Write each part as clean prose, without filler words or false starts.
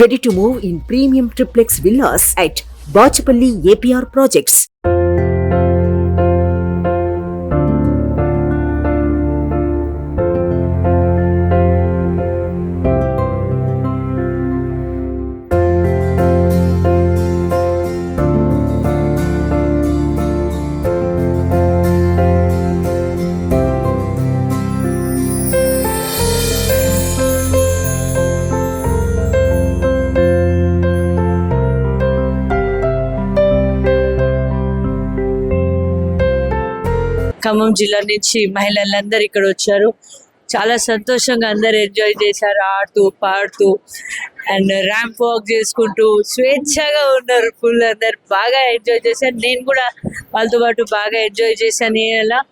Ready to move in premium triplex villas at Bachapalli APR Projects. Khammam జిల్లా నుంచి మహిళలందరూ ఇక్కడ వచ్చారు. చాలా సంతోషంగా అందరు ఎంజాయ్ చేశారు, ఆడుతూ పాడుతూ అండ్ ర్యాంప్ వాక్ చేసుకుంటూ స్వేచ్ఛగా ఉన్నారు. ఫుల్ అందరు బాగా ఎంజాయ్ చేశారు. నేను కూడా వాళ్ళతో పాటు బాగా ఎంజాయ్ చేశాను ఇలా.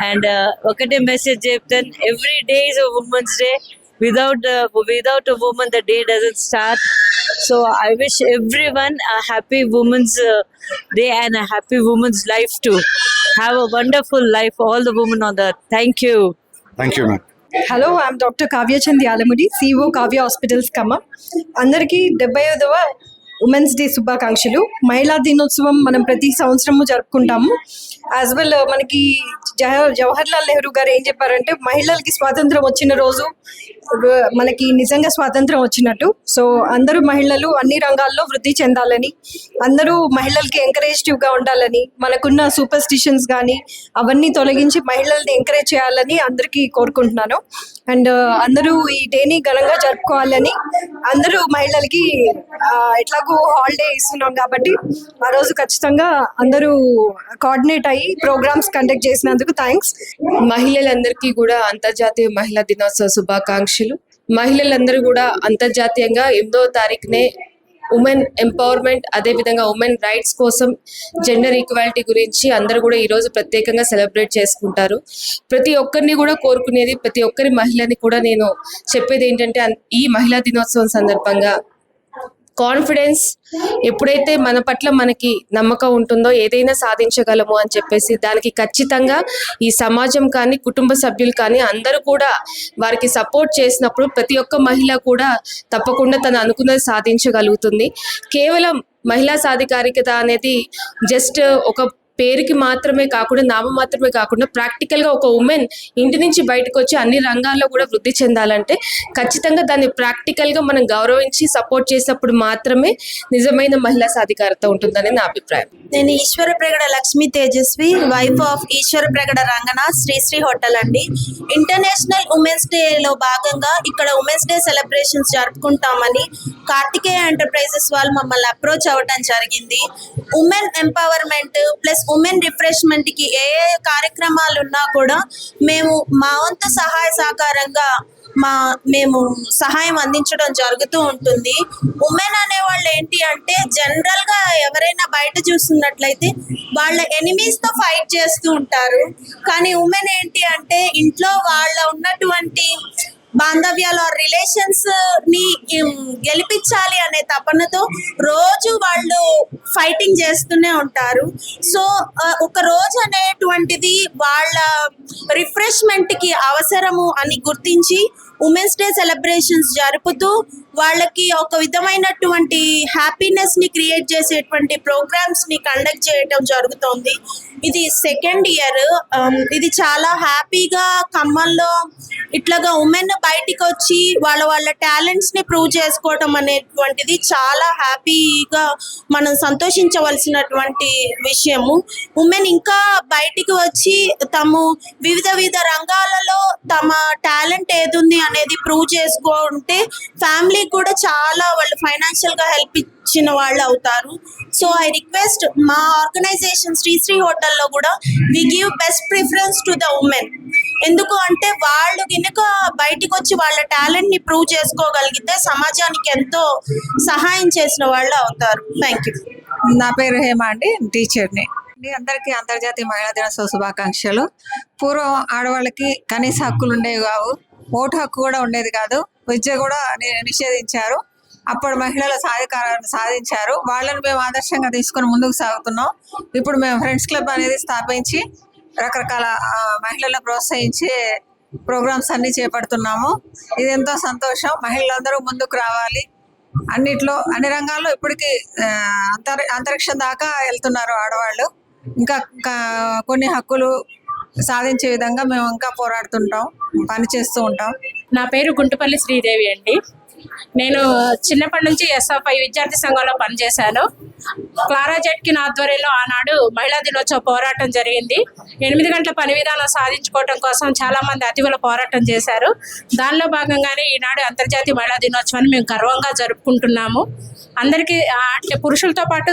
అండ్ ఒకటే మెసేజ్ చెప్తాను, every day is women's day. Without a woman, the day doesn't start. So I wish everyone a happy Women's Day and a happy women's life too. Have a wonderful life, all the women on earth. Thank you. Thank you, ma'am. Hello, I'm doctor Kavya Chand Yalamudi, CEO Kavya hospitals Khammam. అందరికీ 75వ women's day శుభాకాంక్షలు. మహిళా దినోత్సవం మనం ప్రతి సంవత్సరము జరుపుకుంటాము. As well మనకి జవహర్లాల్ నెహ్రూ గారు ఏం చెప్పారంటే, మహిళలకి స్వాతంత్రం వచ్చిన రోజు మనకి నిజంగా స్వాతంత్రం వచ్చినట్టు. సో అందరూ మహిళలు అన్ని రంగాల్లో వృద్ధి చెందాలని, అందరూ మహిళలకి ఎంకరేజివ్గా ఉండాలని, మనకున్న సూపర్ స్టిషన్స్ కానీ అవన్నీ తొలగించి మహిళల్ని ఎంకరేజ్ చేయాలని అందరికీ కోరుకుంటున్నాను. అండ్ అందరూ ఈ డేని ఘనంగా జరుపుకోవాలని, అందరూ మహిళలకి ఎట్లాగూ హాలిడే ఇస్తున్నాం కాబట్టి ఆ రోజు ఖచ్చితంగా అందరూ కోఆర్డినేట్ అయ్యి ప్రోగ్రామ్స్ కండక్ట్ చేసినందుకు థ్యాంక్స్. మహిళలందరికీ కూడా అంతర్జాతీయ మహిళా దినోత్సవ శుభాకాంక్షలు. మహిళలందరూ కూడా అంతర్జాతీయంగా 8వ తారీఖునే ఉమెన్ ఎంపవర్మెంట్, అదేవిధంగా ఉమెన్ రైట్స్ కోసం, జెండర్ ఈక్వాలిటీ గురించి అందరూ కూడా ఈరోజు ప్రత్యేకంగా సెలబ్రేట్ చేసుకుంటారు. ప్రతి ఒక్కరిని కూడా కోరుకునేది, ప్రతి ఒక్కరి మహిళని కూడా నేను చెప్పేది ఏంటంటే, ఈ మహిళా దినోత్సవం సందర్భంగా కాన్ఫిడెన్స్, ఎప్పుడైతే మన పట్ల మనకి నమ్మకం ఉంటుందో ఏదైనా సాధించగలము అని చెప్పేసి, దానికి ఖచ్చితంగా ఈ సమాజం కానీ కుటుంబ సభ్యులు కానీ అందరూ కూడా వారికి సపోర్ట్ చేసినప్పుడు ప్రతి ఒక్క మహిళ కూడా తప్పకుండా తను అనుకున్నది సాధించగలుగుతుంది. కేవలం మహిళా సాధికారికత అనేది జస్ట్ ఒక పేరుకి మాత్రమే కాకుండా, నామం మాత్రమే కాకుండా, ప్రాక్టికల్గా ఒక ఉమెన్ ఇంటి నుంచి బయటకు వచ్చి అన్ని రంగాల్లో కూడా వృద్ధి చెందాలంటే ఖచ్చితంగా దాన్ని ప్రాక్టికల్గా మనం గౌరవించి సపోర్ట్ చేసినప్పుడు మాత్రమే నిజమైన మహిళా సాధికారత ఉంటుందని నా అభిప్రాయం. నేను Eswara Pragada Lakshmi Tejaswi, wife of Eswara Pragada Ranganath Srisri hotel అండి. ఇంటర్నేషనల్ ఉమెన్స్ డే లో భాగంగా ఇక్కడ ఉమెన్స్ డే సెలబ్రేషన్స్ జరుపుకుంటామని కార్తికేయ ఎంటర్ప్రైజెస్ వాళ్ళు మమ్మల్ని అప్రోచ్ అవ్వడం జరిగింది. Women empowerment plus women refreshment కి ఏ కార్యక్రమాలు ఉన్నా కూడా మేము మా వంతు సహాయ సహకారంగా మేము సహాయం అందించడం జరుగుతూ ఉంటుంది. ఉమెన్ అనే వాళ్ళు ఏంటి అంటే, జనరల్ గా ఎవరైనా బయట చూస్తున్నట్లయితే వాళ్ళ ఎనిమీస్ తో ఫైట్ చేస్తూ ఉంటారు. కానీ ఉమెన్ ఏంటి అంటే, ఇంట్లో వాళ్ళ ఉన్నటువంటి బాంధవ్యాలు రిలేషన్స్ ని గెలిపించాలి అనే తపనతో రోజు వాళ్ళు ఫైటింగ్ చేస్తూనే ఉంటారు. సో ఒక రోజు అనేటువంటిది వాళ్ళ రిఫ్రెష్మెంట్ కి అవసరము అని గుర్తించి ఉమెన్స్ డే సెలబ్రేషన్స్ జరుపుతూ వాళ్ళకి ఒక విధమైనటువంటి హ్యాపీనెస్ ని క్రియేట్ చేసేటువంటి ప్రోగ్రామ్స్ ని కండక్ట్ చేయడం జరుగుతుంది. ఇది 2nd ఇయర్. ఇది చాలా హ్యాపీగా ఖమ్మంలో ఇట్లాగా ఉమెన్ బయటికి వచ్చి వాళ్ళ టాలెంట్స్ ని ప్రూవ్ చేసుకోవటం అనేటువంటిది చాలా హ్యాపీగా మనం సంతోషించవలసినటువంటి విషయము. ఉమెన్ ఇంకా బయటికి వచ్చి తమ వివిధ రంగాలలో తమ టాలెంట్ ఏదుంది అనేది ప్రూవ్ చేసుకుంటే ఫ్యామిలీ కూడా చాలా వాళ్ళు ఫైనాన్షియల్ గా హెల్ప్ ఇచ్చిన వాళ్ళు అవుతారు. సో ఐ రిక్వెస్ట్, మా ఆర్గనైజేషన్ శ్రీశ్రీ హోటల్లో కూడా we give best preference to the women. ఎందుకు అంటే వాళ్ళు కనుక బయటికి వచ్చి వాళ్ళ టాలెంట్ ని ప్రూవ్ చేసుకోగలిగితే సమాజానికి ఎంతో సహాయం చేసిన వాళ్ళు అవుతారు. Thank you. నా పేరు హేమ అండి, టీచర్ని. అందరికీ అంతర్జాతీయ మహిళా దినోత్సవ శుభాకాంక్షలు. పూర్వం ఆడవాళ్ళకి కనీస హక్కులు ఉండేవి కావు, ఓటు హక్కు కూడా ఉండేది కాదు, విద్య కూడా నిషేధించారు. అప్పుడు మహిళల సాధికారాన్ని సాధించారు. వాళ్ళని మేము ఆదర్శంగా తీసుకొని ముందుకు సాగుతున్నాం. ఇప్పుడు మేము ఫ్రెండ్స్ క్లబ్ అనేది స్థాపించి రకరకాల మహిళలను ప్రోత్సహించి ప్రోగ్రామ్స్ అన్ని చేపడుతున్నాము. ఇది ఎంతో సంతోషం. మహిళలందరూ ముందుకు రావాలి, అన్నిట్లో అన్ని రంగాల్లో ఇప్పటికీ అంతరిక్షం దాకా వెళ్తున్నారు ఆడవాళ్ళు. ఇంకా కొన్ని హక్కులు సాధించే విధంగా మేము ఇంకా పోరాడుతుంటాం, పని చేస్తూ ఉంటాం. నా పేరు గుంటుపల్లి శ్రీదేవి అండి. నేను చిన్నప్పటి నుంచి ఎస్ఎఫ్ఐ విద్యార్థి సంఘంలో పనిచేశాను. క్లారా జెట్కిన్ ఆధ్వర్యంలో ఆనాడు మహిళా దినోత్సవ పోరాటం జరిగింది. 8 గంటల పని విధానం సాధించుకోవడం కోసం చాలా మంది అతివల పోరాటం చేశారు. దానిలో భాగంగానే ఈనాడు అంతర్జాతీయ మహిళా దినోత్సవాన్ని మేము గర్వంగా జరుపుకుంటున్నాము. అందరికీ అంటే పురుషులతో పాటు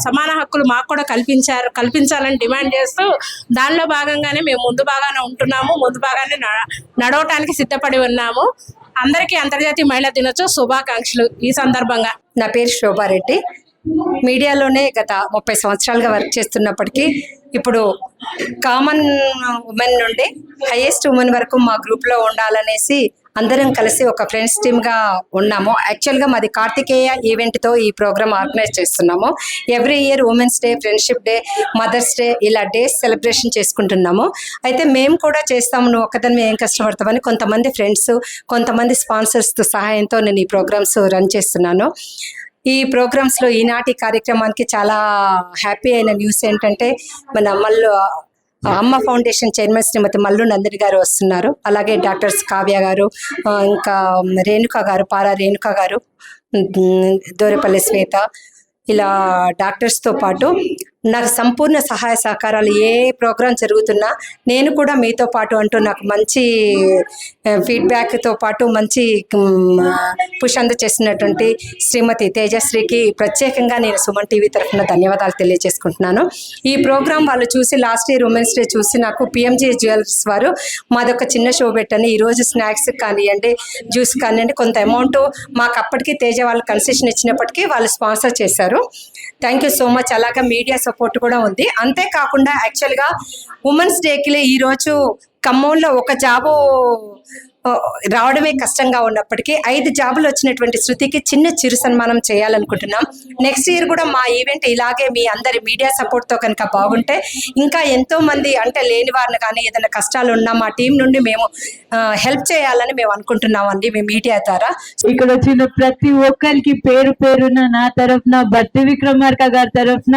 సమాన హక్కులు మాకు కూడా కల్పించాలని డిమాండ్ చేస్తూ దానిలో భాగంగానే మేము ముందు భాగానే ఉంటున్నాము, ముందు భాగాన్ని నడవటానికి సిద్ధపడి ఉన్నాము. అందరికీ అంతర్జాతీయ మహిళా దినోత్సవ శుభాకాంక్షలు. ఈ సందర్భంగా నా పేరు శోభారెడ్డి. మీడియాలోనే గత 30 సంవత్సరాలుగా వర్క్ చేస్తున్నప్పటికీ ఇప్పుడు కామన్ ఉమెన్ నుండి హైయెస్ట్ ఉమెన్ వరకు మా గ్రూప్లో ఉండాలనేసి అందరం కలిసి ఒక ఫ్రెండ్స్ టీమ్గా ఉన్నాము. యాక్చువల్గా మాది కార్తికేయ ఈవెంట్తో ఈ ప్రోగ్రామ్ ఆర్గనైజ్ చేస్తున్నాము. Every year women's day, friendship day, mother's day ఇలా డేస్ సెలబ్రేషన్ చేసుకుంటున్నాము. అయితే మేము కూడా చేస్తాము, నువ్వు ఒక్కదాన్ని ఏం కష్టపడతామని కొంతమంది ఫ్రెండ్స్, కొంతమంది స్పాన్సర్స్ సహాయంతో నేను ఈ ప్రోగ్రామ్స్ రన్ చేస్తున్నాను. ఈ ప్రోగ్రామ్స్లో ఈనాటి కార్యక్రమానికి చాలా హ్యాపీ అయిన న్యూస్ ఏంటంటే మన అమ్మ ఫౌండేషన్ చైర్మన్ శ్రీమతి మల్లు నందిని గారు వస్తున్నారు. అలాగే డాక్టర్స్ కావ్య గారు, ఇంకా రేణుక గారు, పారా రేణుక గారు, దోరెపల్లి శ్వేత, ఇలా డాక్టర్స్తో పాటు నాకు సంపూర్ణ సహాయ సహకారాలు ఏ ప్రోగ్రాం జరుగుతున్నా నేను కూడా మీతో పాటు అంటూ నాకు మంచి ఫీడ్బ్యాక్తో పాటు మంచి పుష్ చేసినటువంటి శ్రీమతి తేజశ్రీకి ప్రత్యేకంగా నేను సుమన్ టీవీ తరఫున ధన్యవాదాలు తెలియజేసుకుంటున్నాను. ఈ ప్రోగ్రాం వాళ్ళు చూసి లాస్ట్ ఇయర్ ఉమెన్స్ డే చూసి నాకు పిఎంజీ జ్యువెలర్స్ వారు మాదొక చిన్న షో పెట్టని ఈరోజు స్నాక్స్ కానివ్వండి, జ్యూస్ కానివ్వండి, కొంత అమౌంట్ మాకు అప్పటికి తేజ వాళ్ళు కన్సెషన్ ఇచ్చినప్పటికీ వాళ్ళు స్పాన్సర్ చేశారు. Thank you so much. అలాగా మీడియా సపోర్ట్ కూడా ఉంది. అంతేకాకుండా యాక్చువల్గా ఉమెన్స్ డేకి ఈరోజు ఖమ్మంలో ఒక జాబు రావడమే కష్టంగా ఉన్నప్పటికీ 5 జాబులు వచ్చినటువంటి శృతికి చిన్న చిరు సన్మానం చేయాలనుకుంటున్నాం. నెక్స్ట్ ఇయర్ కూడా మా ఈవెంట్ ఇలాగే మీ అందరి మీడియా సపోర్ట్తో కనుక బాగుంటే ఇంకా ఎంతో మంది అంటే లేని వారిని కానీ ఏదైనా కష్టాలు ఉన్నా మా టీం నుండి మేము హెల్ప్ చేయాలని మేము అనుకుంటున్నామండి మీ మీడియా ద్వారా. ఇక్కడ వచ్చిన ప్రతి ఒక్కరికి పేరు పేరున నా తరఫున, భర్తీ విక్రమార్క గారి తరఫున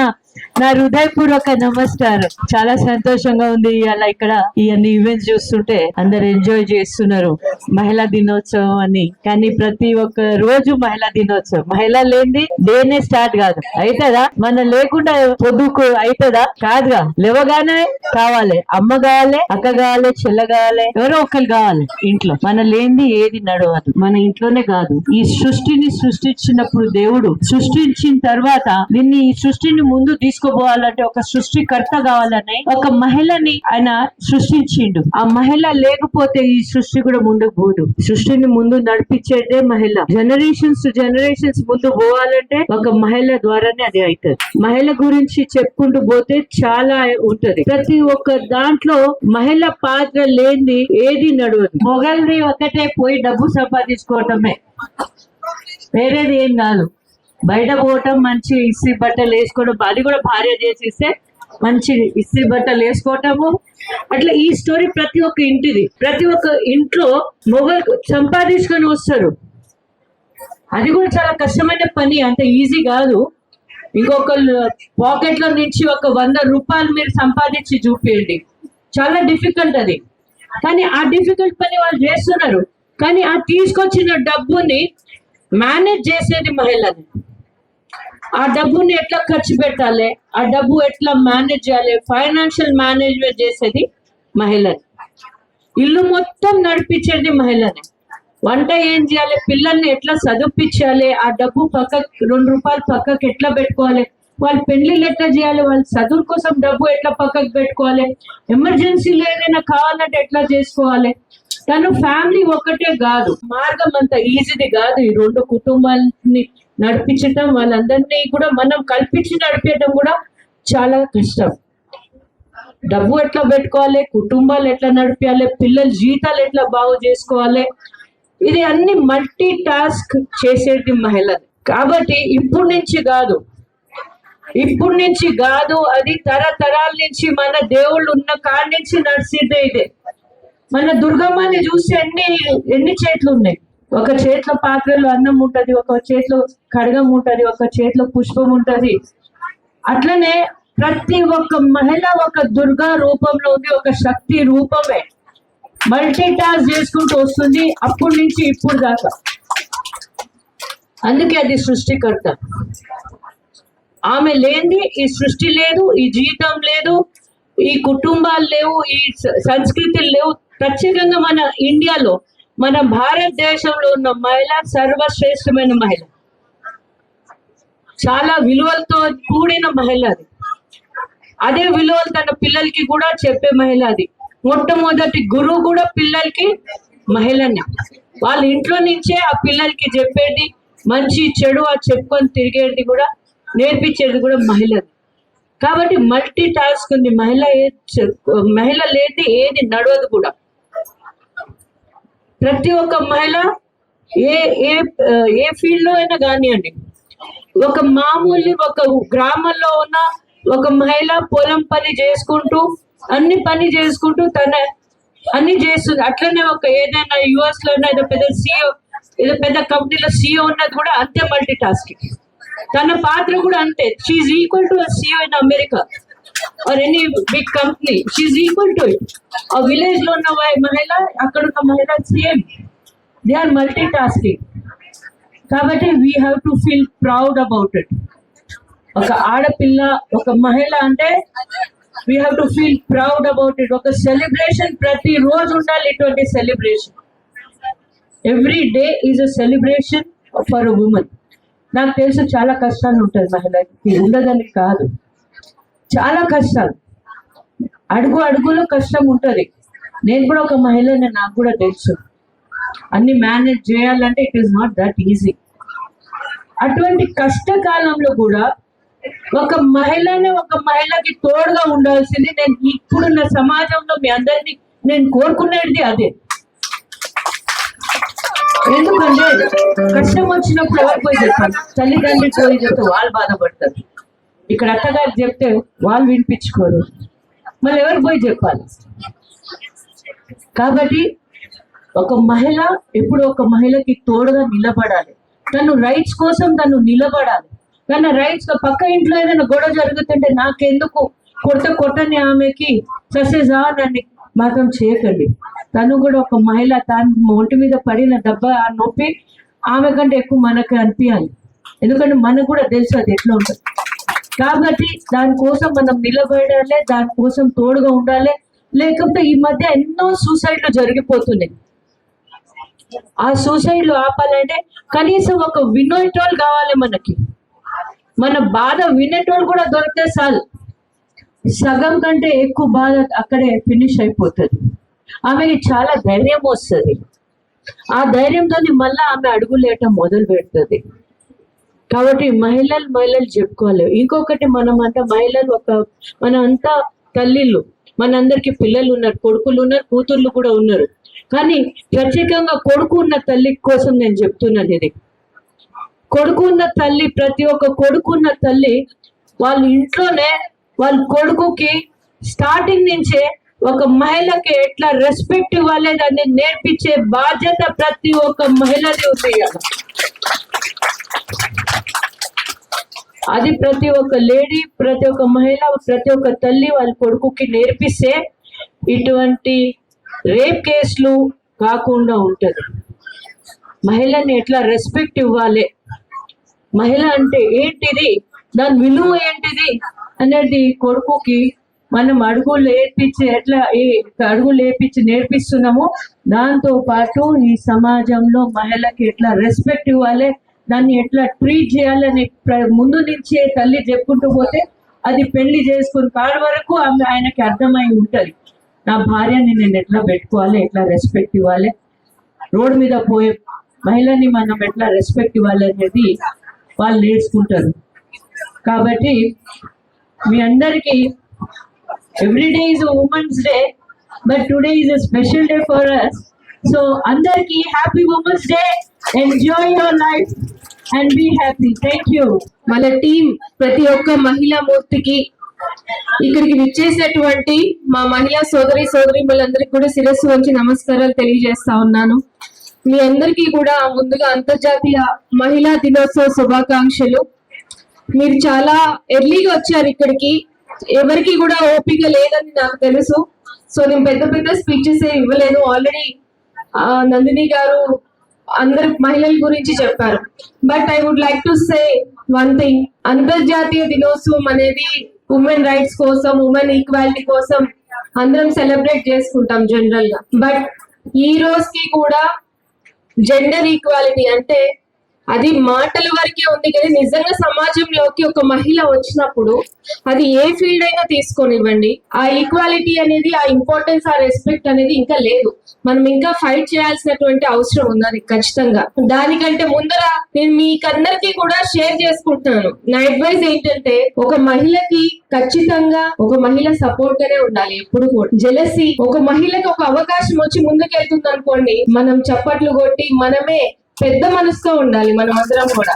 నా హృదయపూర్వక నమస్కారం. చాలా సంతోషంగా ఉంది అలా ఇక్కడ ఇవన్నీ ఈవెంట్స్ చూస్తుంటే అందరు ఎంజాయ్ చేస్తున్నారు మహిళా దినోత్సవం అని. కానీ ప్రతి ఒక్క రోజు మహిళా దినోత్సవం, మహిళ లేని డేనే స్టార్ట్ కాదు. అవుతుందా? మనం లేకుండా పొద్దుకు అవుతుందా? కాదుగా. లేవగానే కావాలి, అమ్మ కావాలి, అక్క కావాలి, చెల్ల కావాలి, ఎవరో ఒకరు కావాలి ఇంట్లో. మన లేనిది ఏది నడవదు. మన ఇంట్లోనే కాదు, ఈ సృష్టిని సృష్టించినప్పుడు దేవుడు సృష్టించిన తర్వాత దీన్ని ఈ సృష్టిని ముందు తీసుకోపోవాలంటే ఒక సృష్టికర్త కావాలని ఒక మహిళని ఆయన సృష్టించిండు. ఆ మహిళ లేకపోతే ఈ సృష్టి కూడా ముందుకు పోదు. సృష్టిని ముందు నడిపించేదే మహిళ. జనరేషన్స్ ముందు పోవాలంటే ఒక మహిళ ద్వారానే అది అవుతుంది. మహిళ గురించి చెప్పుకుంటూ పోతే చాలా ఉంటది. ప్రతి ఒక్క దాంట్లో మహిళ పాత్ర లేని ఏది నడవదు. మొగల్ని ఒకటే పోయి డబ్బు సంపాదించుకోవటమే, వేరేది ఏం కాదు. బయట పోవటం, మంచి ఇస్త్రీ బట్టలు వేసుకోవడం, అది కూడా భార్య చేసి ఇస్తే మంచి ఇస్త్రీ బట్టలు వేసుకోవటము. అట్లా ఈ స్టోరీ ప్రతి ఒక్క ఇంటిది. ప్రతి ఒక్క ఇంట్లో మొగలు సంపాదించుకొని వస్తారు. అది కూడా చాలా కష్టమైన పని, అంత ఈజీ కాదు. ఇంకొకళ్ళు పాకెట్ లో నుంచి ఒక 100 రూపాయలు మీరు సంపాదించి చూపించండి, చాలా డిఫికల్ట్ అది. కానీ ఆ డిఫికల్ట్ పని వాళ్ళు చేస్తున్నారు. కానీ ఆ తీసుకొచ్చిన డబ్బుని మేనేజ్ చేసేది మహిళని. ఆ డబ్బుని ఎట్లా ఖర్చు పెట్టాలి, ఆ డబ్బు ఎట్లా మేనేజ్ చేయాలి, ఫైనాన్షియల్ మేనేజ్మెంట్ చేసేది మహిళని. ఇల్లు మొత్తం నడిపించేది మహిళని. వంట ఏం చేయాలి, పిల్లల్ని ఎట్లా చదివించాలి, ఆ డబ్బు పక్కకు 2 రూపాయలు పక్కకు ఎట్లా పెట్టుకోవాలి, వాళ్ళ పెళ్లిళ్ళు ఎట్లా చేయాలి, వాళ్ళ చదువు కోసం డబ్బు ఎట్లా పక్కకు పెట్టుకోవాలి, ఎమర్జెన్సీలో ఏదైనా కావాలంటే ఎట్లా చేసుకోవాలి. తను ఫ్యామిలీ ఒక్కటే కాదు, మార్గం అంత ఈజీది కాదు. ఈ 2 కుటుంబాలని నడిపించటం, వాళ్ళందరినీ కూడా మనం కల్పించి నడిపించడం కూడా చాలా కష్టం. డబ్బు ఎట్లా పెట్టుకోవాలి, కుటుంబాలు ఎట్లా నడిపించాలి, పిల్లల జీతాలు ఎట్లా బాగు చేసుకోవాలి, ఇది అన్ని మల్టీ టాస్క్ చేసేది మహిళలు. కాబట్టి ఇప్పుడు నుంచి కాదు, అది తరతరాల నుంచి మన దేవుళ్ళు ఉన్న కాడి నుంచి నడిచేదే ఇదే. మన దుర్గమ్మని చూస్తే ఎన్ని చేతులు ఉన్నాయి, ఒక చేతిలో పాత్రలో అన్నం ఉంటది, ఒక చేతిలో ఖడ్గం ఉంటది, ఒక చేతిలో పుష్పం ఉంటది. అట్లనే ప్రతి ఒక్క మహిళ ఒక దుర్గా రూపంలో ఉంది, ఒక శక్తి రూపమే. మల్టీ టాస్క్ చేసుకుంటూ వస్తుంది అప్పటి నుంచి ఇప్పుడు దాకా. అందుకే అది సృష్టికర్త. ఆమె లేనిది ఈ సృష్టి లేదు, ఈ జీవితం లేదు, ఈ కుటుంబాలు లేవు, ఈ సంస్కృతులు లేవు. ప్రత్యేకంగా మన ఇండియాలో, మన భారతదేశంలో ఉన్న మహిళ సర్వశ్రేష్టమైన మహిళ, చాలా విలువలతో కూడిన మహిళ అది. అదే విలువలు తన పిల్లలకి కూడా చెప్పే మహిళ అది. మొట్టమొదటి గురువు కూడా పిల్లలకి మహిళనే. వాళ్ళ ఇంట్లో నుంచే ఆ పిల్లలకి చెప్పేది, మంచి చెడు ఆ చెప్పుకొని తిరిగేది కూడా, నేర్పించేది కూడా మహిళది. కాబట్టి మల్టీ టాస్క్ ఉంది. మహిళ లేని ఏది నడవదు కూడా. ప్రతి ఒక్క మహిళ ఏ ఏ ఏ ఫీల్డ్ లో అయినా కానివ్వండి, ఒక మామూలు ఒక గ్రామంలో ఉన్న ఒక మహిళ పొలం పని చేసుకుంటూ అన్ని పని చేసుకుంటూ తన అన్ని చేస్తుంది. అట్లనే ఒక ఏదైనా యుఎస్ లో ఏదో పెద్ద సిఇఓ, ఏదో పెద్ద కంపెనీలో సిఇఓ ఉన్నది కూడా అంతే మల్టీ టాస్కింగ్. తన పాత్ర కూడా అంతే. She's equal to CEO in America or any big company, she's equal to it. ఆ విలేజ్ లో ఉన్న మహిళ, అక్కడ ఉన్న మహిళ same, they are multitasking. కాబట్టి we have to feel proud about it. ఒక ఆడపిల్ల, ఒక మహిళ అంటే we have to feel proud about it. ఒక సెలబ్రేషన్ ప్రతి రోజు ఉండాలి. ఇటువంటి celebration every day is a celebration for a women. నాకు తెలుసు చాలా కష్టాలు ఉంటుంది మహిళకి, ఉండదని కాదు, చాలా కష్టాలు, అడుగు అడుగులో కష్టం ఉంటుంది. నేను కూడా ఒక మహిళనే, నాకు కూడా తెలుసు. అన్ని మేనేజ్ చేయాలంటే it is not that easy. అటువంటి కష్టకాలంలో కూడా ఒక మహిళనే, ఒక మహిళకి తోడుగా ఉండాల్సింది. నేను ఇప్పుడున్న సమాజంలో మీ అందరినీ నేను కోరుకునేది అదే. ఎందుకంటే కష్టం వచ్చినప్పుడు ఎవరు పోయి చెప్పాలి? తల్లిదండ్రులు పోయి చెప్తే వాళ్ళు బాధపడతారు. ఇక్కడ అత్తగారు చెప్తే వాళ్ళు వినిపించుకోరు, మళ్ళీ ఎవరు పోయి చెప్పాలి? కాబట్టి ఒక మహిళ ఎప్పుడు ఒక మహిళకి తోడుగా నిలబడాలి. తను రైట్స్ కోసం తను నిలబడాలి. తన రైట్స్ పక్క ఇంట్లో ఏదైనా గొడవ జరుగుతుంటే నాకెందుకు, కొట్టని ఆమెకి ససేజా నన్ను మాత్రం చేయకండి. తను కూడా ఒక మహిళ, తన ఒంటి మీద పడిన దెబ్బ ఆ నొప్పి ఆమె కంటే ఎక్కువ మనకి అనిపించాలి. ఎందుకంటే మనకు కూడా తెలుసు అది ఎట్లా ఉంటుంది. కాబట్టి దానికోసం మనం నిలబడాలి, దానికోసం తోడుగా ఉండాలి. లేకపోతే ఈ మధ్య ఎన్నో సూసైడ్లు జరిగిపోతున్నాయి. ఆ సూసైడ్లు ఆపాలంటే కనీసం ఒక వినేటోళ్ళు కావాలి మనకి. మన బాధ వినేటోళ్ళు కూడా దొరికితే చాలు. సగం కంటే ఎక్కువ బాధ అక్కడే ఫినిష్ అయిపోతుంది. ఆమెకి చాలా ధైర్యం వస్తుంది. ఆ ధైర్యంతో మళ్ళీ ఆమె అడుగులేయటం మొదలు పెడుతుంది. కాబట్టి మహిళలు చెప్పుకోవాలి. ఇంకొకటి, మనమంతా మహిళలు మనంతా తల్లిళ్ళు, మనందరికి పిల్లలు ఉన్నారు, కొడుకులు ఉన్నారు, కూతుర్లు కూడా ఉన్నారు. కానీ ప్రత్యేకంగా కొడుకు ఉన్న తల్లి కోసం నేను చెప్తున్నాను ఇది. కొడుకు ఉన్న తల్లి, ప్రతి ఒక్క కొడుకున్న తల్లి వాళ్ళ ఇంట్లోనే వాళ్ళ కొడుకుకి స్టార్టింగ్ నుంచే ఒక మహిళకి ఎట్లా రెస్పెక్ట్ ఇవ్వాలి దాన్ని నేర్పించే బాధ్యత ప్రతి ఒక్క మహిళది ఉంది. అది ప్రతి ఒక్క లేడీ, ప్రతి ఒక్క మహిళ, ప్రతి ఒక్క తల్లి వాళ్ళ కొడుకుకి నేర్పిస్తే ఇటువంటి రేప్ కేసులు కాకుండా ఉంటుంది. మహిళని ఎట్లా రెస్పెక్ట్ ఇవ్వాలి, మహిళ అంటే ఏంటిది, దాని విలువ ఏంటిది అనేది కొడుకుకి మనం అడుగులు వేపించి నేర్పిస్తున్నాము. దాంతో పాటు ఈ సమాజంలో మహిళకి ఎట్లా రెస్పెక్ట్ ఇవ్వాలి, దాన్ని ఎట్లా ట్రీట్ చేయాలని ముందు నుంచే తల్లి చెప్పుకుంటూ పోతే అది పెళ్లి చేసుకుని కాడి వరకు ఆయనకి అర్థమై ఉంటుంది. నా భార్యని నేను ఎట్లా పెట్టుకోవాలి, ఎట్లా రెస్పెక్ట్ ఇవ్వాలి, రోడ్ మీద పోయే మహిళని మనం ఎట్లా రెస్పెక్ట్ ఇవ్వాలి అనేది వాళ్ళు నేర్చుకుంటారు. కాబట్టి మీ అందరికీ everyday is women's day, but today is a special day for us. So అందరికీ happy women's day. Enjoy your life and be happy. Thank you. మన టీం ప్రతి ఒక్క మహిళా మూర్తికి, ఇక్కడికి విచ్చేసినటువంటి మా మహిళా సోదరీమణులందరికీ కూడా శిరస్సు వంచి నమస్కారాలు తెలియజేస్తా ఉన్నాను. మీ అందరికీ కూడా ముందుగా అంతర్జాతీయ మహిళా దినోత్సవ శుభాకాంక్షలు. మీరు చాలా ఎర్లీగా వచ్చారు ఇక్కడికి, ఎవరికి కూడా ఓపిక లేదని నాకు తెలుసు. సో నేను పెద్ద పెద్ద స్పీచెస్ ఇవ్వలేను. ఆల్రెడీ నందిని గారు అందరు మహిళల గురించి చెప్పారు. But I would like to say one thing. అంతర్జాతీయ దినోత్సవం అనేది ఉమెన్ రైట్స్ కోసం, ఉమెన్ ఈక్వాలిటీ కోసం అందరం సెలబ్రేట్ చేసుకుంటాం జనరల్ గా. బట్ ఈ రోజుకి కూడా జెండర్ ఈక్వాలిటీ అంటే అది మాటల వరకే ఉంది కానీ నిజంగా సమాజంలోకి ఒక మహిళ వచ్చినప్పుడు అది ఏ ఫీల్డ్ అయినా తీసుకొనివ్వండి, ఆ ఈక్వాలిటీ అనేది, ఆ ఇంపార్టెన్స్, ఆ రెస్పెక్ట్ అనేది ఇంకా లేదు. మనం ఇంకా ఫైట్ చేయాల్సినటువంటి అవసరం ఉన్నది ఖచ్చితంగా. దానికంటే ముందర నేను మీకందరికీ కూడా షేర్ చేసుకుంటున్నాను. నా అడ్వైస్ ఏంటంటే, ఒక మహిళకి ఖచ్చితంగా ఒక మహిళ సపోర్ట్ గానే ఉండాలి ఎప్పుడు కూడా. జెలసీ, ఒక మహిళకి ఒక అవకాశం వచ్చి ముందుకెళ్తుంది అనుకోండి, మనం చప్పట్లు కొట్టి మనమే పెద్ద మనసుతో ఉండాలి. మనం అందరం కూడా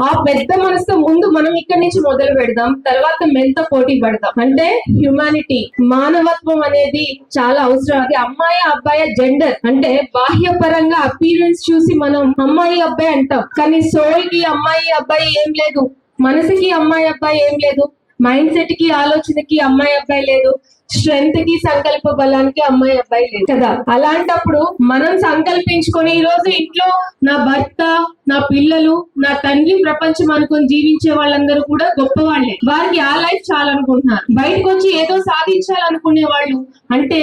ఆ పెద్ద మనసుతో ముందు మనం ఇక్కడి నుంచి మొదలు పెడదాం, తర్వాత మెంతో పోటీ పడదాం. అంటే హ్యుమానిటీ, మానవత్వం అనేది చాలా అవసరం. అది అమ్మాయి అబ్బాయి జెండర్ అంటే బాహ్య పరంగా అపీరెన్స్ చూసి మనం అమ్మాయి అబ్బాయి అంటాం, కానీ సోల్ కి అమ్మాయి అబ్బాయి ఏం లేదు, మనసుకి అమ్మాయి అబ్బాయి ఏం లేదు, మైండ్ సెట్ కి ఆలోచనకి అమ్మాయి అబ్బాయి లేదు, స్ట్రెంత్ కి సంకల్ప బలానికి అమ్మాయి అబ్బాయి లేదు కదా. అలాంటప్పుడు మనం సంకల్పించుకొని ఈ రోజు ఇంట్లో నా భర్త, నా పిల్లలు, నా తండ్రి ప్రపంచం అనుకుని జీవించే వాళ్ళందరూ కూడా గొప్ప వాళ్ళే. వారికి ఆ లైఫ్ చాలనుకుంటున్నారు. బయటకు వచ్చి ఏదో సాధించాలనుకునే వాళ్ళు అంటే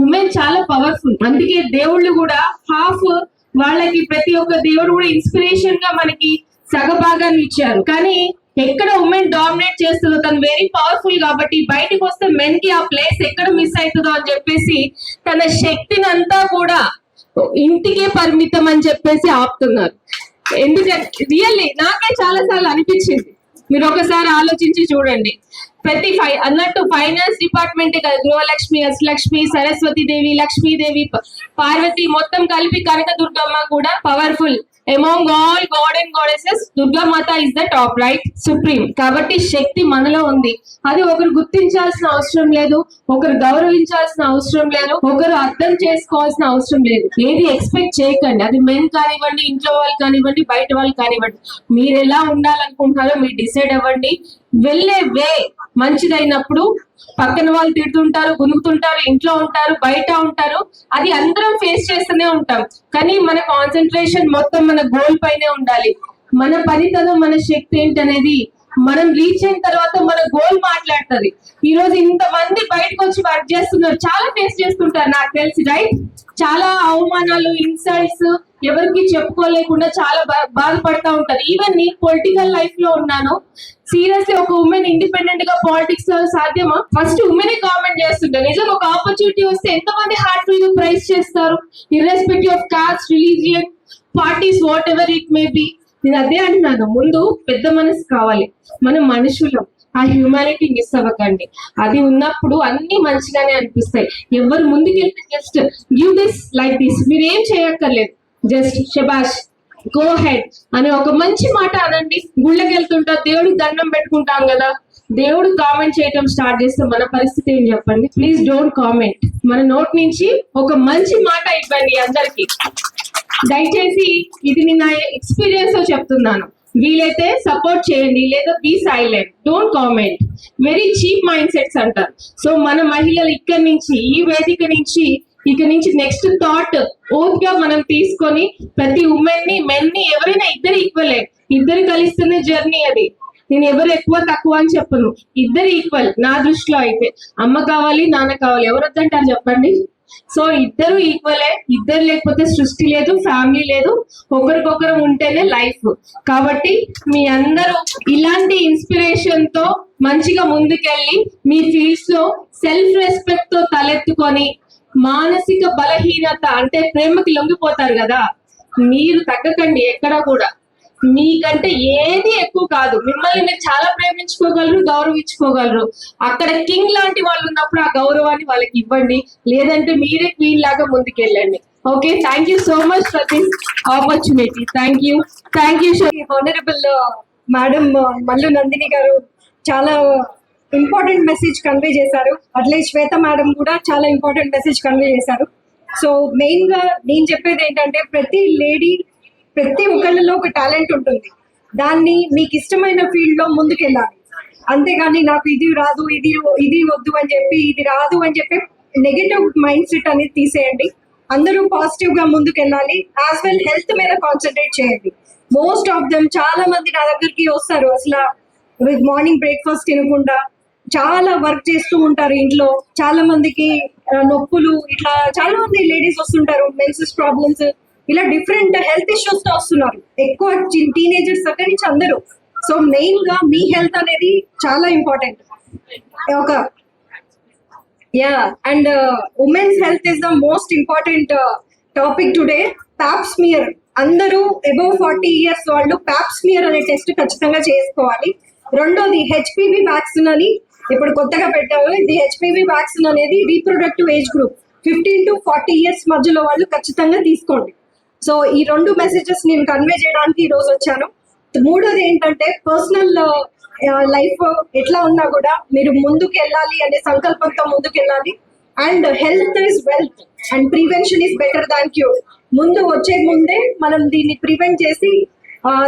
ఉమెన్ చాలా పవర్ఫుల్. అందుకే దేవుళ్ళు కూడా హాఫ్ వాళ్ళకి, ప్రతి ఒక్క దేవుడు కూడా ఇన్స్పిరేషన్ గా మనకి సగభాగాన్ని ఇచ్చారు. కానీ ఎక్కడ ఉమెన్ డామినేట్ చేస్తుందో, తను వెరీ పవర్ఫుల్ కాబట్టి బయటకు వస్తే మెన్ కి ఆ ప్లేస్ ఎక్కడ మిస్ అవుతుందో అని చెప్పేసి తన శక్తిని అంతా కూడా ఇంటికే పరిమితం అని చెప్పేసి ఆపుతున్నారు. ఎందుకంటే రియల్లీ నాకే చాలా సార్లు అనిపించింది. మీరు ఒకసారి ఆలోచించి చూడండి. ప్రతి అన్నట్టు ఫైనాన్స్ డిపార్ట్మెంట్ కదా, గృహలక్ష్మి, అష్టలక్ష్మి, సరస్వతి దేవి, లక్ష్మీదేవి, పార్వతి మొత్తం కలిపి కనక దుర్గమ్మ కూడా powerful. Among all god and goddesses, Durga Mata is the top, right? Supreme. కాబట్టి శక్తి మనలో ఉంది. అది ఒకరు గుర్తించాల్సిన అవసరం లేదు, ఒకరు గౌరవించాల్సిన అవసరం లేదు, ఒకరు అర్థం చేసుకోవాల్సిన అవసరం లేదు. ఏది ఎక్స్పెక్ట్ చేయకండి. అది మెన్ కానివ్వండి, ఇంట్లో వాళ్ళు కానివ్వండి, బయట వాళ్ళు కానివ్వండి. మీరు ఎలా ఉండాలనుకుంటున్నారో మీరు డిసైడ్ అవ్వండి. వెళ్ళే వే మంచిదైనప్పుడు పక్కన వాళ్ళు తిడుతుంటారు, గునుగుతుంటారు, ఇంట్లో ఉంటారు, బయట ఉంటారు, అది అందరం ఫేస్ చేస్తూనే ఉంటాం. కానీ మన కాన్సన్ట్రేషన్ మొత్తం మన గోల్ పైనే ఉండాలి. మన పనితనం, మన శక్తి ఏంటనేది మనం రీచ్ అయిన తర్వాత మన గోల్ మాట్లాడుతుంది. ఈ రోజు ఇంతమంది బయటకు వచ్చి వర్క్ చేస్తున్నారు, చాలా ఫేస్ చేస్తుంటారు నాకు తెలిసి, రైట్? చాలా అవమానాలు, ఇన్సల్ట్స్ ఎవరికి చెప్పుకోలేకుండా చాలా బాధపడతా ఉంటారు. ఈవెన్ నేను పొలిటికల్ లైఫ్ లో ఉన్నాను. సీరియస్లీ ఒక ఉమెన్ ఇండిపెండెంట్ గా పాలిటిక్స్ లో సాధ్యమా? ఫస్ట్ ఉమెన్ కామెంట్ చేస్తుంటారు. నిజంగా ఒక ఆపర్చునిటీ వస్తే ఎంతమంది హార్ట్ఫుల్ గా ప్రైజ్ చేస్తారు, irrespective of cost, religion, parties, what ever it may be. నేను అదే అంటున్నాను, ముందు పెద్ద మనసు కావాలి. మనం మనుషులం, ఆ హ్యూమానిటీ మిస్ అవ్వకండి. అది ఉన్నప్పుడు అన్ని మంచిగానే అనిపిస్తాయి. ఎవరు ముందుకెళ్తే just give this like this, మీరు ఏం చేయక్కర్లేదు, జస్ట్ శబాష్, గో హెడ్ అని ఒక మంచి మాట అనండి. గుళ్ళకి వెళ్తుంటా, దేవుడికి దండం పెట్టుకుంటాం కదా, దేవుడు కామెంట్ చేయటం స్టార్ట్ చేస్తే మన పరిస్థితి ఏం చెప్పండి? Please don't comment. మన నోట్ నుంచి ఒక మంచి మాట ఇవ్వండి అందరికి. దయచేసి ఇది నేను నా ఎక్స్పీరియన్స్ తో చెప్తున్నాను. వీలైతే సపోర్ట్ చేయండి, లేదా be silent, don't comment. Very cheap mind sets అంటారు. సో మన మహిళలు ఇక్కడి నుంచి, ఈ వేదిక నుంచి, ఇక నుంచి నెక్స్ట్ థాట్ ఓత్ గా మనం తీసుకొని ప్రతి ఉమెన్ ని, మెన్ ని, ఎవరైనా ఇద్దరు ఈక్వలే, ఇద్దరు కలిస్తేనే జర్నీ. అది నేను ఎవరు ఎక్కువ తక్కువ అని చెప్పను, ఇద్దరు ఈక్వల్ నా దృష్టిలో. అయితే అమ్మ కావాలి, నాన్న కావాలి, ఎవరు వద్దంటారు చెప్పండి? సో ఇద్దరు ఈక్వలే. ఇద్దరు లేకపోతే సృష్టి లేదు, ఫ్యామిలీ లేదు, ఒకరికొకరు ఉంటేనే లైఫ్. కాబట్టి మీ అందరూ ఇలాంటి ఇన్స్పిరేషన్ తో మంచిగా ముందుకెళ్ళి మీ ఫీల్డ్స్ లో సెల్ఫ్ రెస్పెక్ట్ తో తలెత్తుకొని, మానసిక బలహీనత అంటే ప్రేమకి లొంగిపోతారు కదా, మీరు తగ్గకండి ఎక్కడ కూడా. మీకంటే ఏది ఎక్కువ కాదు. మిమ్మల్ని మీరు చాలా ప్రేమించుకోగలరు, గౌరవించుకోగలరు. అక్కడ కింగ్ లాంటి వాళ్ళు ఉన్నప్పుడు ఆ గౌరవాన్ని వాళ్ళకి ఇవ్వండి, లేదంటే మీరే క్వీన్ లాగా ముందుకెళ్ళండి. Okay, thank you so much for this opportunity. Thank you. Honourable madam Mallu Nandini garu చాలా ఇంపార్టెంట్ మెసేజ్ కన్వే చేశారు. అట్లే శ్వేత మేడం కూడా చాలా ఇంపార్టెంట్ మెసేజ్ కన్వే చేశారు. సో మెయిన్గా నేను చెప్పేది ఏంటంటే ప్రతి ఒక్కళ్ళలో ఒక టాలెంట్ ఉంటుంది. దాన్ని మీకు ఇష్టమైన ఫీల్డ్లో ముందుకెళ్ళాలి. అంతేగాని నాకు ఇది రాదు, ఇది వద్దు అని చెప్పి, ఇది రాదు అని చెప్పి నెగటివ్ మైండ్ సెట్ అనేది తీసేయండి. అందరూ పాజిటివ్గా ముందుకెళ్ళాలి. యాజ్ వెల్ హెల్త్ మీద కాన్సన్ట్రేట్ చేయండి. మోస్ట్ ఆఫ్ దెమ్ చాలా మంది నా దగ్గరికి వస్తారు అసలు మార్నింగ్ బ్రేక్ఫాస్ట్ తినకుండా చాలా వర్క్ చేస్తూ ఉంటారు ఇంట్లో. చాలా మందికి నొప్పులు, ఇట్లా చాలా మంది లేడీస్ వస్తుంటారు, మెన్సెస్ ప్రాబ్లమ్స్, ఇలా డిఫరెంట్ హెల్త్ ఇష్యూస్ తో వస్తున్నారు. ఎక్కువ టీనేజర్స్ దగ్గర నుంచి అందరూ. సో మెయిన్ గా మీ హెల్త్ అనేది చాలా important. And women's health is the most important topic today. Pap smear, అందరూ అబౌవ్ 40 years వాళ్ళు ప్యాప్ స్మియర్ అనే టెస్ట్ ఖచ్చితంగా చేసుకోవాలి. రెండోది హెచ్పివి వ్యాక్సిన్ అని ఇప్పుడు కొత్తగా పెట్టారు. ఇది హెచ్పివి వ్యాక్సిన్ అనేది reproductive age group 15 to 40 years మధ్యలో వాళ్ళు ఖచ్చితంగా తీసుకోండి. సో ఈ 2 మెసేజెస్ నేను కన్వే చేయడానికి ఈ రోజు వచ్చాను. మూడోది ఏంటంటే పర్సనల్ లైఫ్ ఎట్లా ఉన్నా కూడా మీరు ముందుకు వెళ్ళాలి అనే సంకల్పంతో ముందుకెళ్ళాలి. And health is wealth and prevention is better than cure. ముందు వచ్చే ముందే మనం దీన్ని ప్రివెంట్ చేసి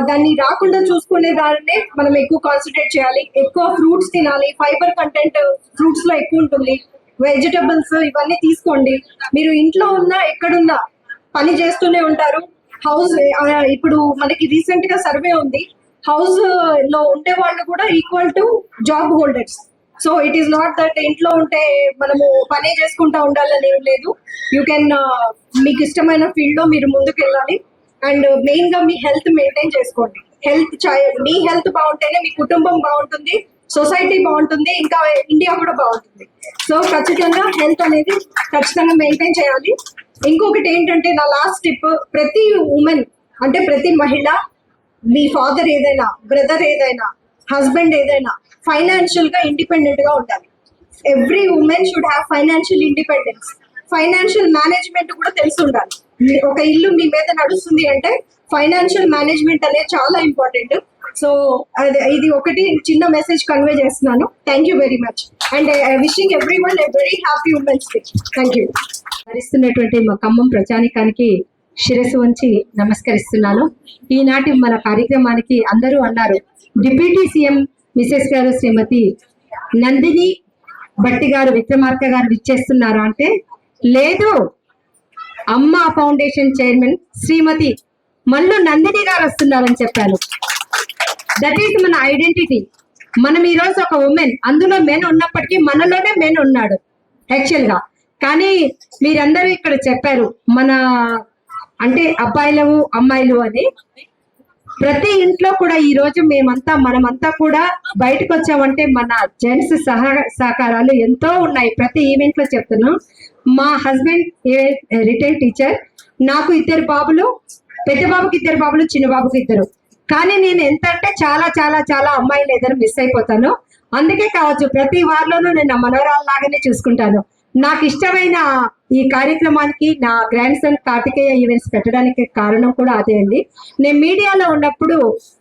దాన్ని రాకుండా చూసుకునే దాన్నే మనం ఎక్కువ కాన్సన్ట్రేట్ చేయాలి. ఎక్కువ ఫ్రూట్స్ తినాలి. ఫైబర్ కంటెంట్ ఫ్రూట్స్ లో ఎక్కువ ఉంటుంది. వెజిటబుల్స్ ఇవన్నీ తీసుకోండి. మీరు ఇంట్లో ఉన్నా ఎక్కడున్నా పని చేస్తూనే ఉంటారు. హౌస్ ఇప్పుడు మనకి రీసెంట్ గా సర్వే ఉంది, హౌస్ లో ఉండే వాళ్ళు కూడా equal to job holders. So it is not that ఇంట్లో ఉంటే మనము పనే చేసుకుంటా ఉండాలని ఏం లేదు. యూ కెన్ మీకు ఇష్టమైన ఫీల్డ్ లో మీరు ముందుకెళ్ళాలి. అండ్ మెయిన్ గా మీ హెల్త్ మెయింటైన్ చేసుకోండి. మీ హెల్త్ బాగుంటేనే మీ కుటుంబం బాగుంటుంది, సొసైటీ బాగుంటుంది, ఇంకా ఇండియా కూడా బాగుంటుంది. సో ఖచ్చితంగా హెల్త్ అనేది ఖచ్చితంగా మెయింటైన్ చేయాలి. ఇంకొకటి ఏంటంటే నా లాస్ట్ టిప్, ప్రతి ఉమెన్ అంటే ప్రతి మహిళ, మీ ఫాదర్ ఏదైనా, బ్రదర్ ఏదైనా, హస్బెండ్ ఏదైనా ఫైనాన్షియల్ గా ఇండిపెండెంట్ గా ఉండాలి. Every women should have financial independence. Financial management కూడా తెలిసి ఉండాలి. ఒక ఇల్లు మీ మీద నడుస్తుంది అంటే ఫైనాన్షియల్ మేనేజ్మెంట్ అనేది చాలా ఇంపార్టెంట్. సో ఇది ఒకటి చిన్న మెసేజ్ కన్వే చేస్తున్నాను. Thank you very much and wishing everyone a very happy women's day. Thank you. భరిస్తున్నటువంటి మా ఖమ్మం ప్రజానికానికి శిరస్సు వంచి నమస్కరిస్తున్నాను. ఈనాటి మన కార్యక్రమానికి అందరూ అన్నారు, డిప్యూటీ సీఎం మిసెస్ గారు శ్రీమతి నందిని భట్టి గారు విక్రమార్క గారు విచ్చేస్తున్నారా అంటే లేదు, అమ్మ ఫౌండేషన్ చైర్మన్ శ్రీమతి మల్లు నందిని గారు వస్తున్నారని చెప్పాను. దట్ ఈస్ మన ఐడెంటిటీ. మనం ఈరోజు ఒక ఉమెన్, అందులో మెన్ ఉన్నప్పటికీ మనలోనే మెన్ ఉన్నాడు యాక్చువల్ గా. కానీ మీరందరూ ఇక్కడ చెప్పారు మన అంటే అబ్బాయిలు అమ్మాయిలు అని. ప్రతి ఇంట్లో కూడా ఈ రోజు మనమంతా కూడా బయటకు వచ్చామంటే మన జెంట్స్ సహకారాలు ఎంతో ఉన్నాయి. ప్రతి ఈవెంట్ లో చెప్తున్నాం. మా హస్బెండ్ రిటైర్డ్ టీచర్, నాకు 2 బాబులు, పెద్ద బాబుకి 2 బాబులు, చిన్న బాబుకి 2. కానీ నేను ఎంత అంటే చాలా చాలా చాలా అమ్మాయిలు ఏదైనా మిస్ అయిపోతాను. అందుకే కావచ్చు ప్రతి వారిలోనూ నేను మనవరాల్లాగానే చూసుకుంటాను. నాకు ఇష్టమైన ఈ కార్యక్రమానికి నా గ్రాండ్ సన్ కార్తికేయ ఈవెంట్స్ పెట్టడానికి కారణం కూడా అదే అండి. నేను మీడియాలో ఉన్నప్పుడు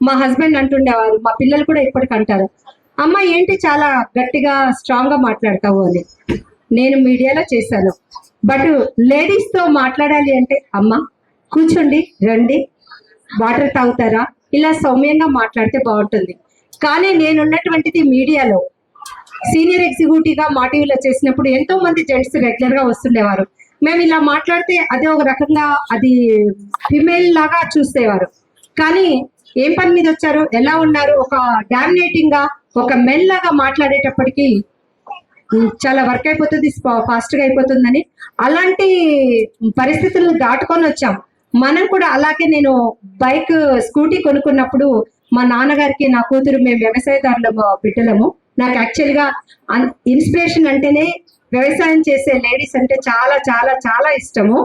మా హస్బెండ్ అంటుండేవారు, మా పిల్లలు కూడా ఇప్పటికి అంటారు, అమ్మ ఏంటి చాలా గట్టిగా స్ట్రాంగ్ గా మాట్లాడతావు అని. నేను మీడియాలో చేశాను, బట్ లేడీస్ తో మాట్లాడాలి అంటే అమ్మ కూర్చోండి, రండి, వాటర్ తాగుతారా, ఇలా సౌమ్యంగా మాట్లాడితే బాగుంటుంది. కానీ నేనున్నటువంటిది మీడియాలో సీనియర్ ఎగ్జిక్యూటివ్ గా మా టీవీలో చేసినప్పుడు ఎంతో మంది జెంట్స్ రెగ్యులర్ గా వస్తుండేవారు. మేము ఇలా మాట్లాడితే అదే ఒక రకంగా అది ఫిమేల్ లాగా చూసేవారు. కానీ ఏం పని మీద వచ్చారు, ఎలా ఉన్నారు, ఒక డామినేటింగ్ గా ఒక మెన్ లాగా మాట్లాడేటప్పటికి చాలా వర్క్ అయిపోతుంది, ఫాస్ట్ గా అయిపోతుందని అలాంటి పరిస్థితులను దాటుకొని వచ్చాం. మనం కూడా అలాగే నేను స్కూటీ కొనుక్కున్నప్పుడు మా నాన్నగారికి నా కూతురు, మేము వ్యవసాయదారులము బిడ్డలము. నాకు యాక్చువల్ గా ఇన్స్పిరేషన్ అంటేనే వ్యవసాయం చేసే లేడీస్ అంటే చాలా చాలా చాలా ఇష్టము.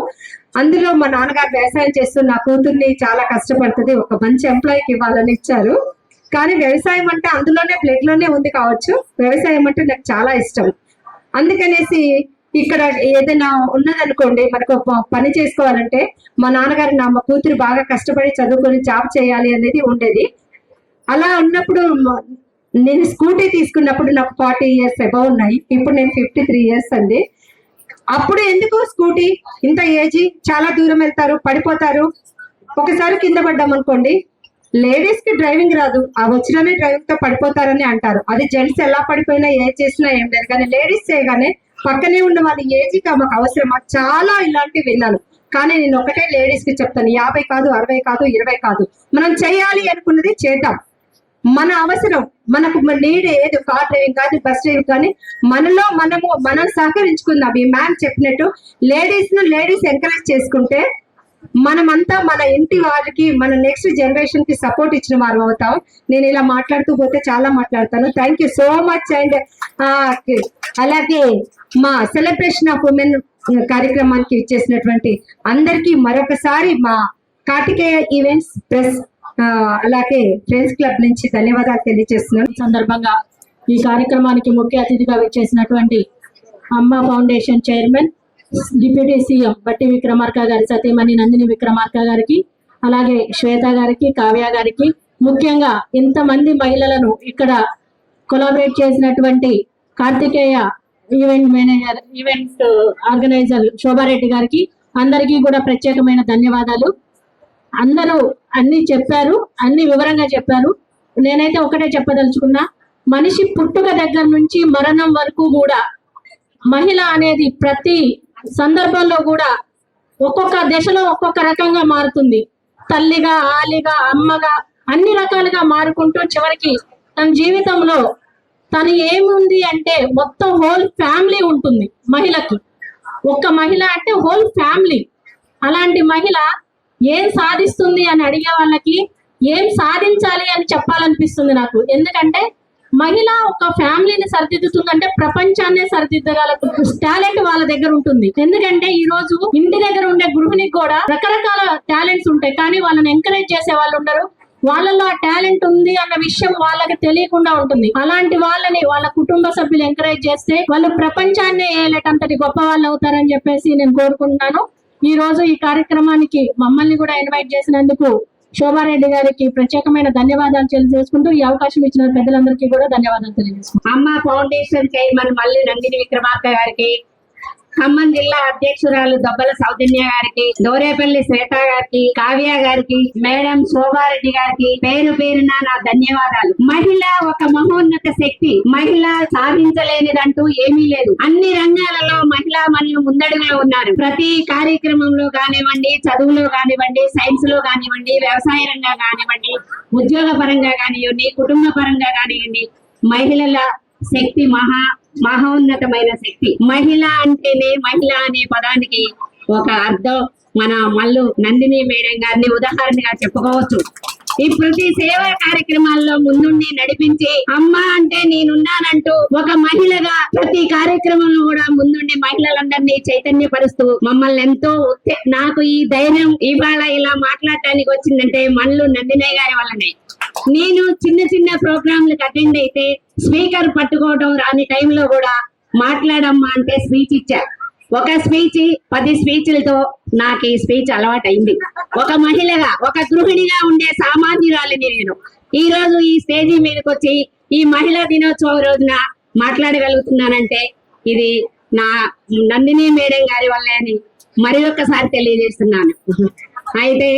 అందులో మా నాన్నగారు వ్యవసాయం చేస్తూ నా కూతుర్ని చాలా కష్టపడుతుంది, ఒక మంచి ఎంప్లాయీకి ఇవ్వాలని ఇచ్చారు. కానీ వ్యవసాయం అంటే అందులోనే బ్లడ్ లోనే ఉంది కావచ్చు, వ్యవసాయం అంటే నాకు చాలా ఇష్టం. అందుకనేసి ఇక్కడ ఏదైనా ఉన్నదనుకోండి, మనకు పని చేసుకోవాలంటే మా నాన్నగారు మా కూతురు బాగా కష్టపడి చదువుకొని జాబ్ చేయాలి అనేది ఉండేది. అలా ఉన్నప్పుడు నేను స్కూటీ తీసుకున్నప్పుడు నాకు 40 years అబౌవ్ ఉన్నాయి. ఇప్పుడు నేను 53 years అండి. అప్పుడు ఎందుకు స్కూటీ ఇంత ఏజీ చాలా దూరం వెళ్తారు, పడిపోతారు. ఒకసారి కింద పడ్డాం అనుకోండి, లేడీస్ కి డ్రైవింగ్ రాదు, ఆ వచ్చిననే డ్రైవింగ్ తో పడిపోతారని అంటారు. అది జెంట్స్ ఎలా పడిపోయినా ఏ చేసినా ఏం లేదు, కానీ లేడీస్ చేయగానే పక్కనే ఉన్న వాళ్ళ ఏజీకి మాకు అవసరమా, చాలా ఇలాంటివి విన్నాను. కానీ నేను ఒకటే లేడీస్ కి చెప్తాను, 50 కాదు, 60 కాదు, 20 కాదు, మనం చేయాలి అనుకున్నది చేద్దాం. మన అవసరం, మనకు నీడ్ ఏది, కార్ డ్రైవింగ్ కానీ బస్ డ్రైవింగ్ కానీ, మనలో మనం సహకరించుకుందాం. ఈ మ్యామ్ చెప్పినట్టు లేడీస్ ఎంకరేజ్ చేసుకుంటే మనమంతా మన ఇంటి వారికి, మన నెక్స్ట్ జనరేషన్ కి సపోర్ట్ ఇచ్చిన వారు అవుతాం. నేను ఇలా మాట్లాడుతూ పోతే చాలా మాట్లాడతాను. Thank you so much. And అలాగే మా సెలబ్రేషన్ ఆఫ్ ఉమెన్ కార్యక్రమానికి ఇచ్చేసినటువంటి అందరికీ మరొకసారి మా కార్తికేయ ఈవెంట్స్ ప్రెస్ అలాగే ఫ్రెండ్స్ క్లబ్ నుంచి ధన్యవాదాలు తెలియజేస్తున్నాను. సందర్భంగా ఈ కార్యక్రమానికి ముఖ్య అతిథిగా వచ్చేసినటువంటి అమ్మ ఫౌండేషన్ చైర్మన్ డిప్యూటీ సీఎం బట్టి విక్రమార్క గారి సతీమణి నందిని విక్రమార్క గారికి, అలాగే శ్వేత గారికి, కావ్య గారికి, ముఖ్యంగా ఇంతమంది మహిళలను ఇక్కడ కొలాబరేట్ చేసినటువంటి కార్తికేయ ఈవెంట్ ఆర్గనైజర్ శోభారెడ్డి గారికి, అందరికీ కూడా ప్రత్యేకమైన ధన్యవాదాలు. అందరూ అన్ని చెప్పారు, అన్ని వివరంగా చెప్పారు. నేనైతే ఒకటే చెప్పదలుచుకున్నా, మనిషి పుట్టుక దగ్గర నుంచి మరణం వరకు కూడా మహిళ అనేది ప్రతి సందర్భంలో కూడా ఒక్కొక్క దశలో ఒక్కొక్క రకంగా మారుతుంది. తల్లిగా, ఆలిగా, అమ్మగా, అన్ని రకాలుగా మారుకుంటూ చివరికి తన జీవితంలో తను ఏముంది అంటే మొత్తం హోల్ ఫ్యామిలీ ఉంటుంది మహిళకి. ఒక్క మహిళ అంటే హోల్ ఫ్యామిలీ. అలాంటి మహిళ ఏం సాధిస్తుంది అని అడిగే వాళ్ళకి ఏం సాధించాలి అని చెప్పాలనిపిస్తుంది నాకు. ఎందుకంటే మహిళ ఒక ఫ్యామిలీని సరిదిద్దుతుందంటే ప్రపంచాన్నే సరిదిద్దగల టాలెంట్ వాళ్ళ దగ్గర ఉంటుంది. ఎందుకంటే ఈ రోజు ఇంటి దగ్గర ఉండే గృహిణికి కూడా రకరకాల టాలెంట్స్ ఉంటాయి, కానీ వాళ్ళని ఎంకరేజ్ చేసే వాళ్ళు ఉండరు. వాళ్ళలో ఆ టాలెంట్ ఉంది అన్న విషయం వాళ్ళకి తెలియకుండా ఉంటుంది. అలాంటి వాళ్ళని వాళ్ళ కుటుంబ సభ్యులు ఎంకరేజ్ చేస్తే వాళ్ళు ప్రపంచాన్నే ఏలేటంతటి గొప్ప వాళ్ళు అవుతారని చెప్పేసి నేను కోరుకుంటున్నాను. ఈ రోజు ఈ కార్యక్రమానికి మమ్మల్ని కూడా ఇన్వైట్ చేసినందుకు శోభారెడ్డి గారికి ప్రత్యేకమైన ధన్యవాదాలు తెలియజేసుకుంటూ ఈ అవకాశం ఇచ్చిన పెద్దలందరికీ కూడా ధన్యవాదాలు తెలియజేసుకుంటాం. అమ్మ ఫౌండేషన్ చైర్మన్ మల్లి నందిని విక్రమార్క గారికి, ఖమ్మం జిల్లా అధ్యక్షురాలు దొబ్బల సౌజన్య గారికి, దోరేపల్లి శ్వేత గారికి, కావ్య గారికి, మేడం శోభారెడ్డి గారికి పేరు పేరున నా ధన్యవాదాలు. మహిళ ఒక మహోన్నత శక్తి. మహిళ సాధించలేనిదంటూ ఏమీ లేదు. అన్ని రంగాలలో మహిళా మనులు ముందడుగులో ఉన్నారు. ప్రతి కార్యక్రమంలో కానివ్వండి, చదువులో కానివ్వండి, సైన్స్ లో కానివ్వండి, వ్యవసాయ రంగం కానివ్వండి, ఉద్యోగ పరంగా కానివ్వండి, కుటుంబ పరంగా కానివ్వండి, మహిళల శక్తి మహోన్నతమైన శక్తి. మహిళ అంటేనే, మహిళ అనే పదానికి ఒక అర్థం మన మల్లు నందిని మేడం గారిని ఉదాహరణగా చెప్పుకోవచ్చు. ఈ ప్రతి సేవా కార్యక్రమాల్లో ముందుండి నడిపించి అమ్మ అంటే నేనున్నానంటూ ఒక మహిళగా ప్రతి కార్యక్రమంలో కూడా ముందుండి మహిళలందరినీ చైతన్యపరుస్తూ మమ్మల్ని ఎంతో నాకు ఈ ధైర్యం ఇవాళ ఇలా మాట్లాడటానికి వచ్చిందంటే మల్లు నందిని గారి వల్లనే. నేను చిన్న ప్రోగ్రాంలకు అటెండ్ అయితే స్పీకర్ పట్టుకోవడం రాని టైంలో కూడా మాట్లాడమ్మా అంటే స్పీచ్ ఇచ్చా. ఒక స్పీచ్ 10 స్పీచ్లతో నాకు ఈ స్పీచ్ అలవాటైంది. ఒక మహిళగా, ఒక గృహిణిగా ఉండే సామాన్యురాలిని నేను ఈ రోజు ఈ స్టేజీ మీదకి వచ్చి ఈ మహిళా దినోత్సవం రోజున మాట్లాడగలుగుతున్నానంటే ఇది నా నందిని మేడం గారి వల్లే అని మరి ఒక్కసారి తెలియజేస్తున్నాను. అయితే